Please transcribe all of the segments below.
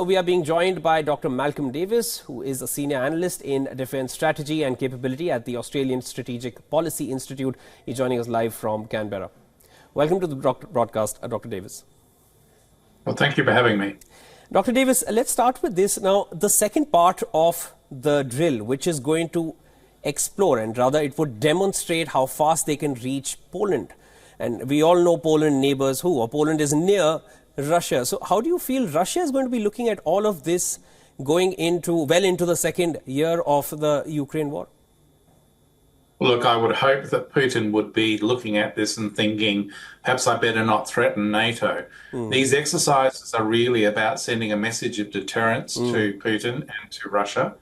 We are being joined by Dr. Malcolm Davis, who is a senior analyst in defence strategy and capability at the Australian Strategic Policy Institute. He's joining us live from Canberra. Welcome to the broadcast, Dr. Davis. Well, thank you for having me. Dr. Davis, let's start with this. Now, the second part of the drill, which is going to explore, and rather it would demonstrate how fast they can reach Poland. And we all know Poland neighbors Poland is near Russia. So how do you feel Russia is going to be looking at all of this going into the second year of the Ukraine war? Look, I would hope that Putin would be looking at this and thinking, perhaps I better not threaten NATO. These exercises are really about sending a message of deterrence to Putin and to Russia,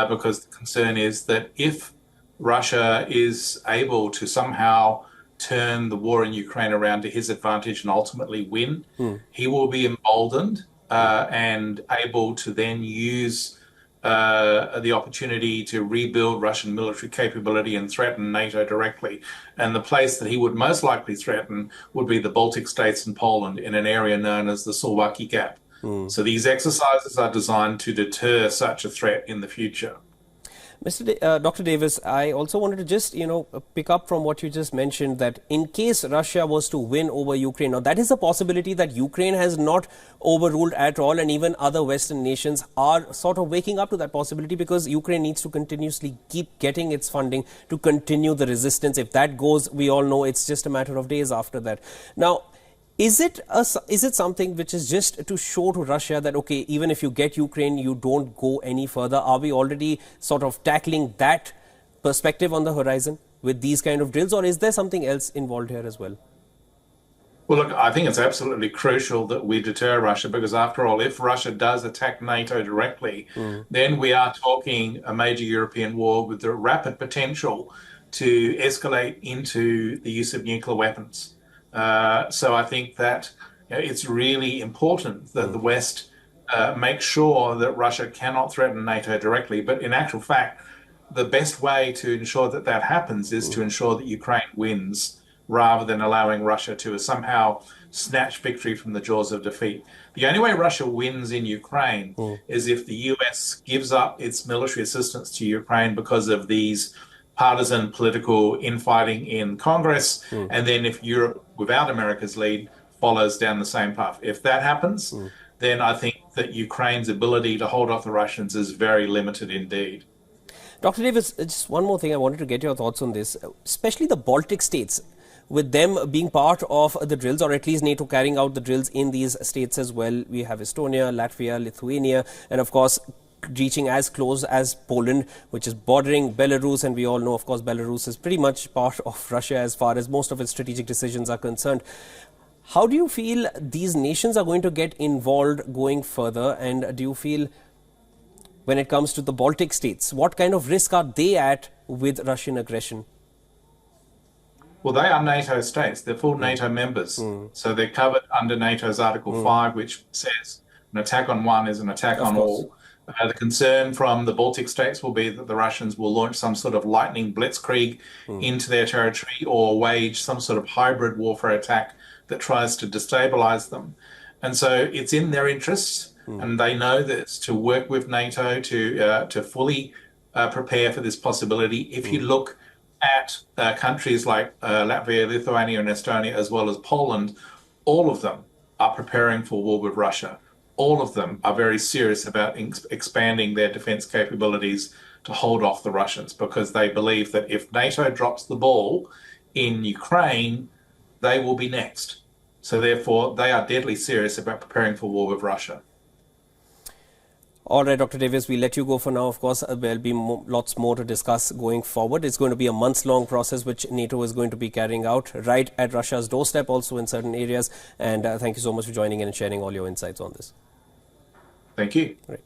because the concern is that if Russia is able to somehow turn the war in Ukraine around to his advantage and ultimately win, he will be emboldened and able to then use the opportunity to rebuild Russian military capability and threaten NATO directly. And the place that he would most likely threaten would be the Baltic States and Poland in an area known as the Suwalki Gap. So these exercises are designed to deter such a threat in the future. Dr. Davis, I also wanted to just, pick up from what you just mentioned, that in case Russia was to win over Ukraine, now that is a possibility that Ukraine has not overruled at all, and even other Western nations are sort of waking up to that possibility because Ukraine needs to continuously keep getting its funding to continue the resistance. If that goes, we all know it's just a matter of days after that. Now, is it something which is just to show to Russia that, okay, even if you get Ukraine, you don't go any further? Are we already sort of tackling that perspective on the horizon with these kind of drills, or is there something else involved here as well? Well, look, I think it's absolutely crucial that we deter Russia because, after all, if Russia does attack NATO directly, then we are talking a major European war with the rapid potential to escalate into the use of nuclear weapons. So I think that it's really important that the West make sure that Russia cannot threaten NATO directly. But in actual fact, the best way to ensure that that happens is to ensure that Ukraine wins rather than allowing Russia to somehow snatch victory from the jaws of defeat. The only way Russia wins in Ukraine is if the US gives up its military assistance to Ukraine because of these partisan political infighting in Congress, and then if Europe, without America's lead, follows down the same path. If that happens, then I think that Ukraine's ability to hold off the Russians is very limited indeed. Dr. Davis, just one more thing I wanted to get your thoughts on this, especially the Baltic states, with them being part of the drills, or at least NATO carrying out the drills in these states as well. We have Estonia, Latvia, Lithuania, and of course reaching as close as Poland, which is bordering Belarus, and we all know, of course, Belarus is pretty much part of Russia as far as most of its strategic decisions are concerned. How do you feel these nations are going to get involved going further, and do you feel when it comes to the Baltic states, what kind of risk are they at with Russian aggression? Well, they are NATO states. They're full NATO members. So they're covered under NATO's Article 5, which says an attack on one is an attack on all. The concern from the Baltic states will be that the Russians will launch some sort of lightning blitzkrieg into their territory or wage some sort of hybrid warfare attack that tries to destabilize them. And so it's in their interests, and they know that it's to work with NATO to fully prepare for this possibility. If you look at countries like Latvia, Lithuania, and Estonia, as well as Poland, all of them are preparing for war with Russia. All of them are very serious about expanding their defense capabilities to hold off the Russians, because they believe that if NATO drops the ball in Ukraine, they will be next. So therefore, they are deadly serious about preparing for war with Russia. All right, Dr. Davis, we'll let you go for now. Of course, there'll be lots more to discuss going forward. It's going to be a months-long process which NATO is going to be carrying out right at Russia's doorstep, also in certain areas. And thank you so much for joining in and sharing all your insights on this. Thank you. Right.